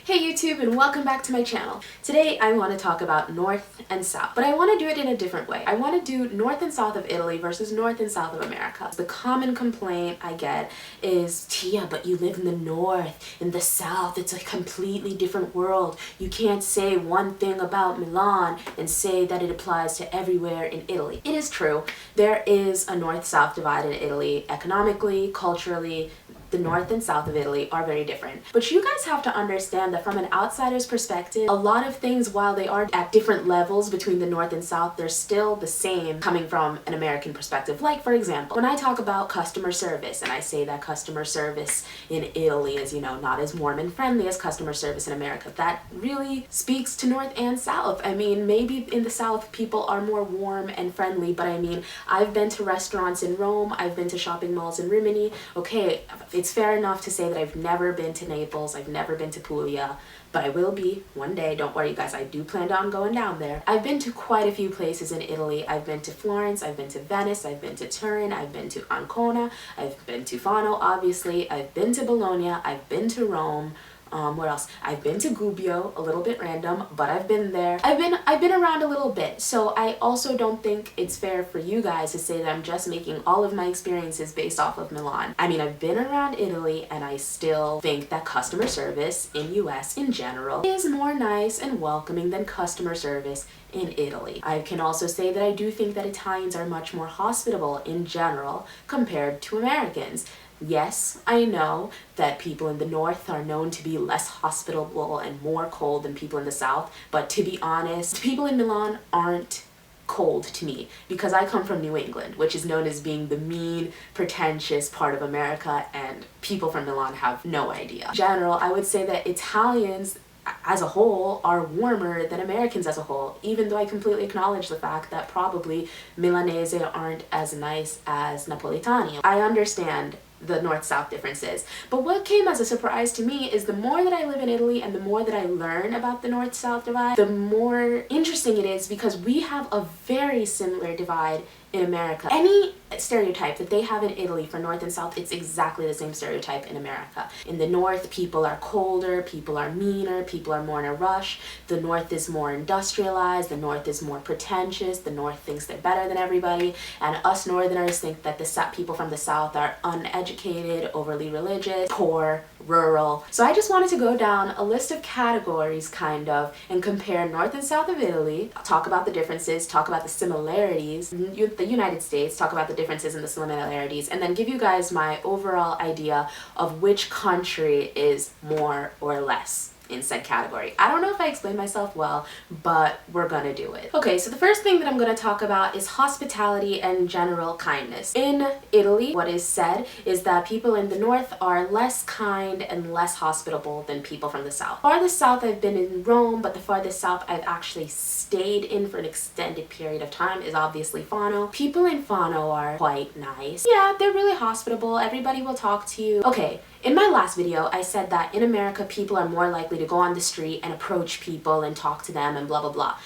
Hey YouTube, and welcome back to my channel. Today I want to talk about North and South, but I want to do it in a different way. I want to do North and South of Italy versus North and South of America. The common complaint I get is, Tia, but you live in the North, in the South, it's a completely different world. You can't say one thing about Milan and say that it applies to everywhere in Italy. It is true, there is a North-South divide in Italy, economically, culturally. The North and South of Italy are very different. But you guys have to understand that from an outsider's perspective, a lot of things, while they are at different levels between the North and South, they're still the same coming from an American perspective. Like, for example, when I talk about customer service, and I say that customer service in Italy is, not as warm and friendly as customer service in America, that really speaks to North and South. I mean, maybe in the South, people are more warm and friendly, but I mean, I've been to restaurants in Rome, I've been to shopping malls in Rimini. Okay, it's fair enough to say that I've never been to Naples, I've never been to Puglia, but I will be one day. Don't worry, guys, I do plan on going down there. I've been to quite a few places in Italy. I've been to Florence, I've been to Venice, I've been to Turin, I've been to Ancona, I've been to Fano, obviously, I've been to Bologna, I've been to Rome. Where else? I've been to Gubbio, a little bit random, but I've been there. I've been around a little bit, so I also don't think it's fair for you guys to say that I'm just making all of my experiences based off of Milan. I mean, I've been around Italy, and I still think that customer service in US in general is more nice and welcoming than customer service in Italy. I can also say that I do think that Italians are much more hospitable in general compared to Americans. Yes, I know that people in the North are known to be less hospitable and more cold than people in the South, but to be honest, people in Milan aren't cold to me because I come from New England, which is known as being the mean, pretentious part of America, and people from Milan have no idea. In general, I would say that Italians as a whole are warmer than Americans as a whole, even though I completely acknowledge the fact that probably Milanese aren't as nice as Napolitani. I understand the North-South differences, but what came as a surprise to me is the more that I live in Italy and the more that I learn about the North-South divide, the more interesting it is because we have a very similar divide in America. Any stereotype that they have in Italy for North and South, it's exactly the same stereotype in America. In the North, people are colder, people are meaner, people are more in a rush. The North is more industrialized, the North is more pretentious, the North thinks they're better than everybody, and us Northerners think that the people from the South are uneducated, overly religious, poor, rural. So I just wanted to go down a list of categories, kind of, and compare North and South of Italy, talk about the differences, talk about the similarities, the United States, talk about the differences and the similarities, and then give you guys my overall idea of which country is more or less in said category. I don't know if I explained myself well, but we're gonna do it. Okay, so the first thing that I'm gonna talk about is hospitality and general kindness. In Italy, what is said is that people in the North are less kind and less hospitable than people from the South. Farthest South, I've been in Rome, but the farthest South I've actually stayed in for an extended period of time is obviously Fano. People in Fano are quite nice. Yeah, they're really hospitable. Everybody will talk to you. Okay, in my last video, I said that in America, people are more likely to go on the street and approach people and talk to them and blah, blah, blah.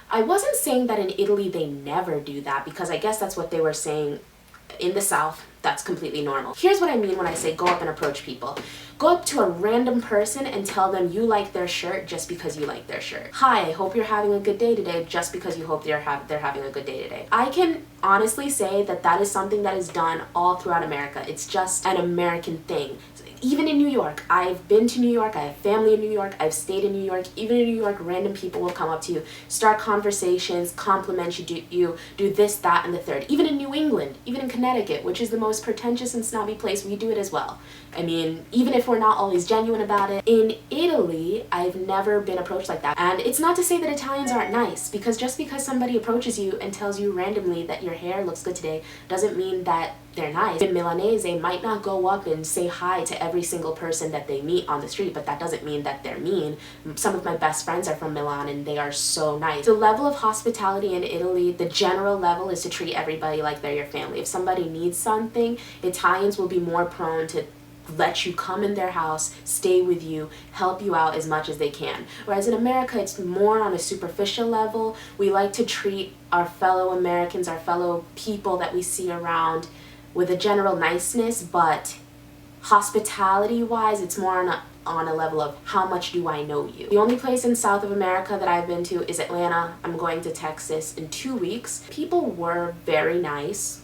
I wasn't saying that in Italy they never do that, because I guess that's what they were saying in the South. That's completely normal. Here's what I mean when I say go up and approach people. Go up to a random person and tell them you like their shirt just because you like their shirt. Hi, I hope you're having a good day today just because you hope they're having a good day today. I can honestly say that that is something that is done all throughout America. It's just an American thing. Even in New York, I've been to New York, I have family in New York, I've stayed in New York. Even in New York, random people will come up to you, start conversations, compliment you, do this, that, and the third. Even in New England, even in Connecticut, which is the most pretentious and snobby place, we do it as well. I mean, even if we're not always genuine about it. In Italy, I've never been approached like that. And it's not to say that Italians aren't nice, because just because somebody approaches you and tells you randomly that your hair looks good today doesn't mean that they're nice. In Milanese, they might not go up and say hi to every single person that they meet on the street, but that doesn't mean that they're mean. Some of my best friends are from Milan and they are so nice. The level of hospitality in Italy, the general level, is to treat everybody like they're your family. If somebody needs something, Italians will be more prone to let you come in their house, stay with you, help you out as much as they can. Whereas in America, it's more on a superficial level. We like to treat our fellow Americans, our fellow people that we see around, with a general niceness, but hospitality-wise, it's more on on a level of how much do I know you. The only place in South of America that I've been to is Atlanta. I'm going to Texas in 2 weeks. People were very nice,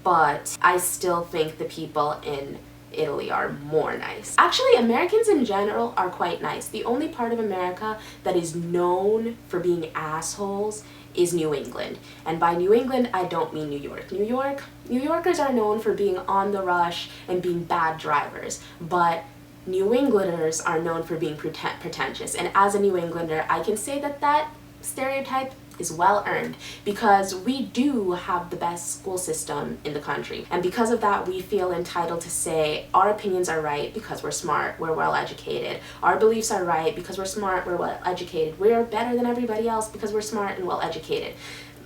but I still think the people in Italy are more nice. Actually, Americans in general are quite nice. The only part of America that is known for being assholes is New England. And by New England, I don't mean New York. New Yorkers are known for being on the rush and being bad drivers, but New Englanders are known for being pretentious. And as a New Englander, I can say that that stereotype is well earned, because we do have the best school system in the country, and because of that we feel entitled to say our opinions are right because we're smart, we're well educated, our beliefs are right because we're smart, we're well educated, we're better than everybody else because we're smart and well educated.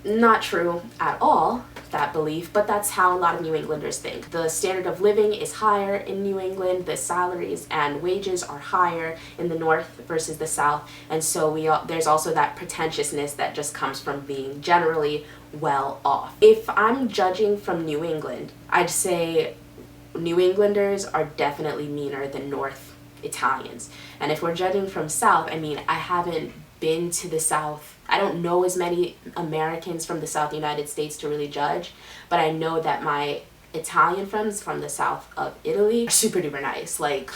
Not true at all, that belief, but that's how a lot of New Englanders think. The standard of living is higher in New England, the salaries and wages are higher in the North versus the South, and so there's also that pretentiousness that just comes from being generally well off. If I'm judging from New England, I'd say New Englanders are definitely meaner than North Italians. And if we're judging from South, I mean, I haven't been to the South. I don't know as many Americans from the South United States to really judge, but I know that my Italian friends from the south of Italy are super duper nice, like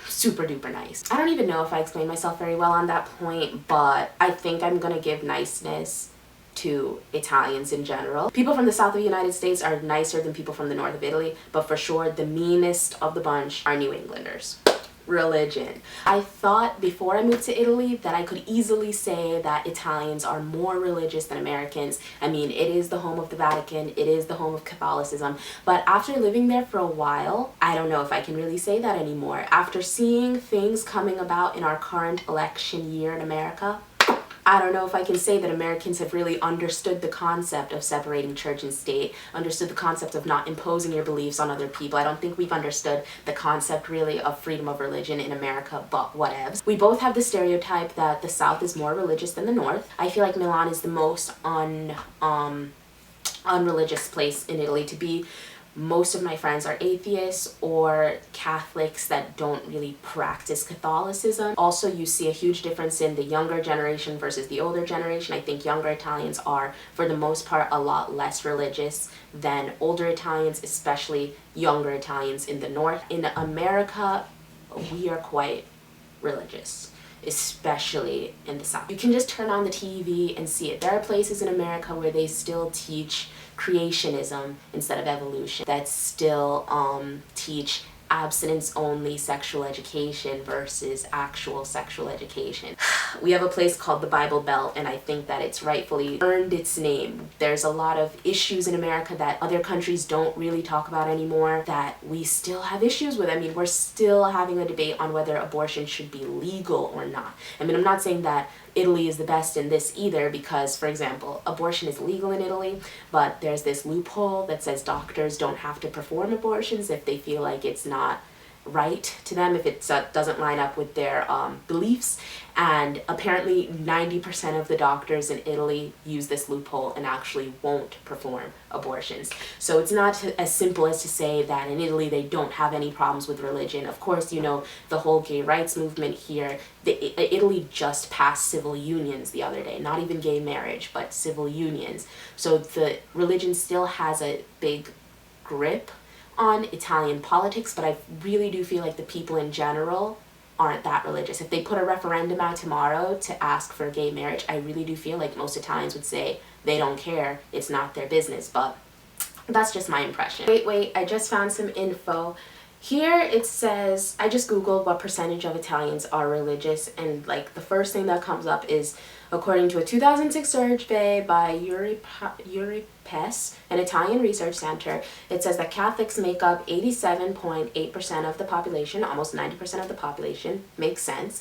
super duper nice. I don't even know if I explained myself very well on that point, but I think I'm gonna give niceness to Italians in general. People from the south of the United States are nicer than people from the north of Italy, but for sure the meanest of the bunch are New Englanders. Religion. I thought before I moved to Italy that I could easily say that Italians are more religious than Americans. I mean, it is the home of the Vatican, it is the home of Catholicism, but after living there for a while, I don't know if I can really say that anymore. After seeing things coming about in our current election year in America, I don't know if I can say that Americans have really understood the concept of separating church and state, understood the concept of not imposing your beliefs on other people. I don't think we've understood the concept really of freedom of religion in America, but whatevs. We both have the stereotype that the South is more religious than the North. I feel like Milan is the most unreligious place in Italy to be. Most of my friends are atheists or Catholics that don't really practice Catholicism. Also, you see a huge difference in the younger generation versus the older generation. I think younger Italians are, for the most part, a lot less religious than older Italians, especially younger Italians in the North. In America, we are quite religious, especially in the South. You can just turn on the TV and see it. There are places in America where they still teach creationism instead of evolution, that still teach abstinence-only sexual education versus actual sexual education. We have a place called the Bible Belt, and I think that it's rightfully earned its name. There's a lot of issues in America that other countries don't really talk about anymore that we still have issues with. I mean, we're still having a debate on whether abortion should be legal or not. I mean, I'm not saying that Italy is the best in this either, because, for example, abortion is legal in Italy, but there's this loophole that says doctors don't have to perform abortions if they feel like it's not right to them, if it doesn't line up with their beliefs. And apparently 90% of the doctors in Italy use this loophole and actually won't perform abortions. So it's not as simple as to say that in Italy they don't have any problems with religion. Of course, you know, the whole gay rights movement here, Italy just passed civil unions the other day, not even gay marriage, but civil unions. So the religion still has a big grip on Italian politics, but I really do feel like the people in general aren't that religious. If they put a referendum out tomorrow to ask for gay marriage, I really do feel like most Italians would say they don't care, it's not their business, but that's just my impression. Wait, I just found some info. Here it says, I just googled what percentage of Italians are religious, and like the first thing that comes up is, according to a 2006 survey by Euripes, an Italian research center, it says that Catholics make up 87.8% of the population, almost 90% of the population. Makes sense.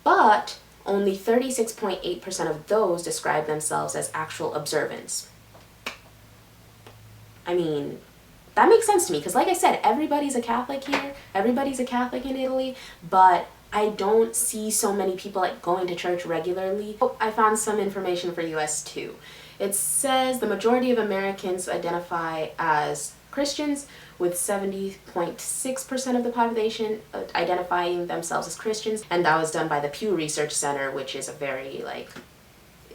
But only 36.8% of those describe themselves as actual observants. I mean, that makes sense to me, because like I said, everybody's a Catholic here, everybody's a Catholic in Italy, but I don't see so many people like going to church regularly. Oh, I found some information for US too. It says the majority of Americans identify as Christians, with 70.6% of the population identifying themselves as Christians. And that was done by the Pew Research Center, which is a very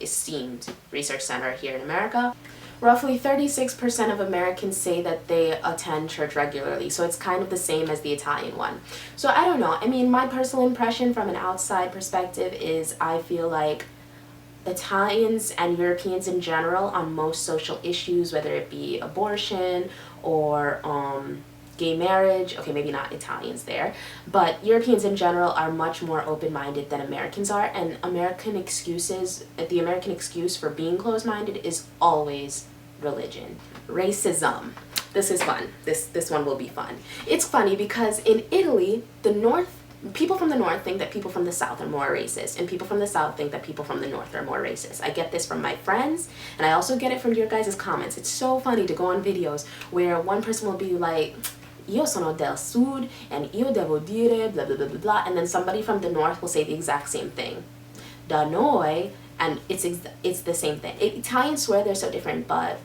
esteemed research center here in America. Roughly 36% of Americans say that they attend church regularly, so it's kind of the same as the Italian one. So I don't know. I mean, my personal impression from an outside perspective is I feel like Italians and Europeans in general on most social issues, whether it be abortion or gay marriage, okay, maybe not Italians there, but Europeans in general are much more open-minded than Americans are, and the American excuse for being closed-minded is always religion. Racism. This is fun. This one will be fun. It's funny because in Italy, people from the north think that people from the south are more racist, and people from the south think that people from the north are more racist. I get this from my friends, and I also get it from your guys' comments. It's so funny to go on videos where one person will be like, io sono del sud, and io devo dire blah blah blah blah blah, and then somebody from the north will say the exact same thing. Da noi, and it's the same thing. Italians swear they're so different, but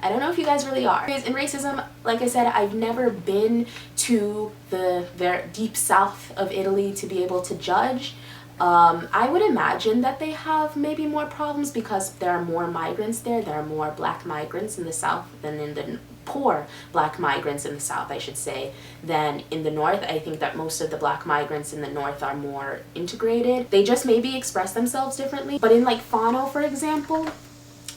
I don't know if you guys really are. In racism, like I said, I've never been to the very deep south of Italy to be able to judge. I would imagine that they have maybe more problems because there are more migrants there. There are more black migrants in the south than in the poor black migrants in the south, I should say, than in the north. I think that most of the black migrants in the north are more integrated. They just maybe express themselves differently. But in Fano, for example,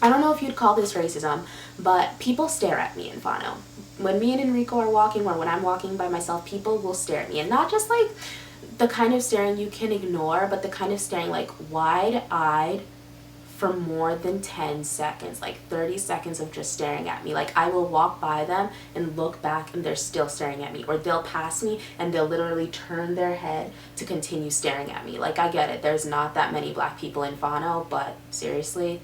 I don't know if you'd call this racism, but people stare at me in Fano. When me and Enrico are walking, or when I'm walking by myself, people will stare at me. And not just the kind of staring you can ignore, but the kind of staring wide-eyed for more than 10 seconds, 30 seconds of just staring at me. I will walk by them and look back and they're still staring at me, or they'll pass me and they'll literally turn their head to continue staring at me. I get it, there's not that many black people in Fano, but seriously,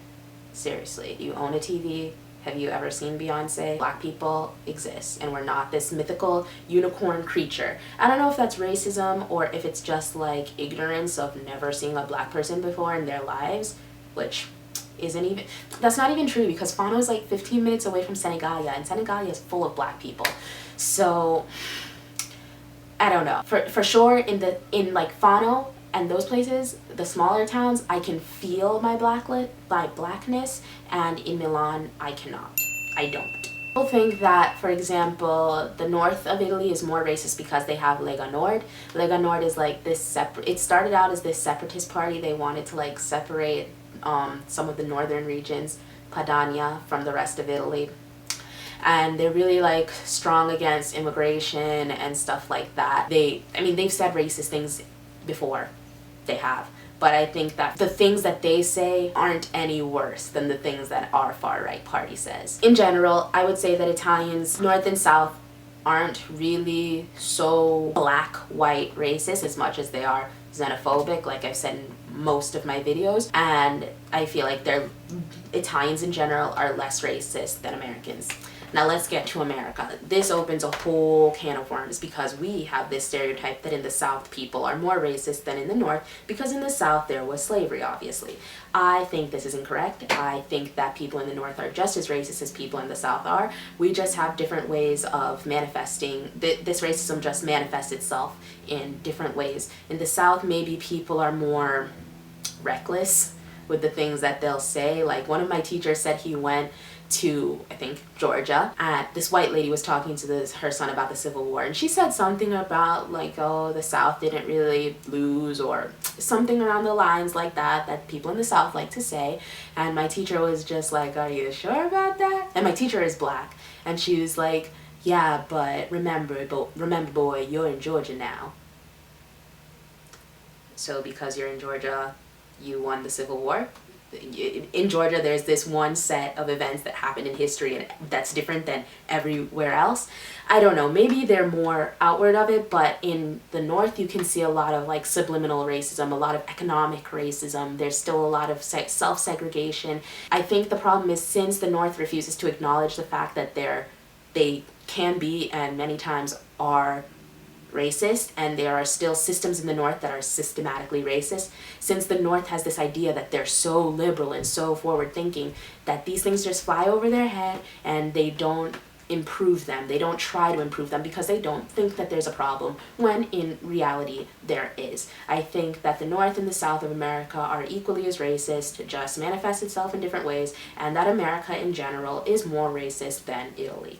you own a TV. Have you ever seen Beyonce? Black people exist, and we're not this mythical unicorn creature. I don't know if that's racism or if it's just ignorance of never seeing a black person before in their lives, which that's not even true, because Fano is 15 minutes away from Senigallia, and Senigallia is full of black people. So I don't know. For sure in Fano and those places, the smaller towns, I can feel my blackness, and in Milan I cannot. I don't. People think that, for example, the north of Italy is more racist because they have Lega Nord. Lega Nord is this separate, it started out as this separatist party. They wanted to separate some of the northern regions, Padania, from the rest of Italy. And they're really strong against immigration and stuff like that. They've said racist things before. They have. But I think that the things that they say aren't any worse than the things that our far-right party says. In general, I would say that Italians, north and south, aren't really so black-white racist as much as they are xenophobic, like I've said in most of my videos. And I feel Italians in general are less racist than Americans. Now let's get to America. This opens a whole can of worms, because we have this stereotype that in the South people are more racist than in the North, because in the South there was slavery, obviously. I think this is incorrect. I think that people in the North are just as racist as people in the South are. We just have different ways of manifesting. This racism just manifests itself in different ways. In the South, maybe people are more reckless with the things that they'll say. One of my teachers said he went to, I think, Georgia, and this white lady was talking to her son about the Civil War, and she said something about oh, the South didn't really lose, or something around the lines like that people in the South like to say. And my teacher was just are you sure about that? And my teacher is black, and she was yeah, but remember boy, you're in Georgia now. So because you're in Georgia, you won the Civil War? In Georgia, there's this one set of events that happened in history, and that's different than everywhere else. I don't know, maybe they're more outward of it, but in the North you can see a lot of subliminal racism, a lot of economic racism. There's still a lot of self-segregation. I think the problem is, since the North refuses to acknowledge the fact that they can be, and many times are, racist, and there are still systems in the North that are systematically racist, since the North has this idea that they're so liberal and so forward thinking that these things just fly over their head and they don't improve them. They don't try to improve them because they don't think that there's a problem, when in reality there is. I think that the North and the South of America are equally as racist, just manifests itself in different ways, and that America in general is more racist than Italy.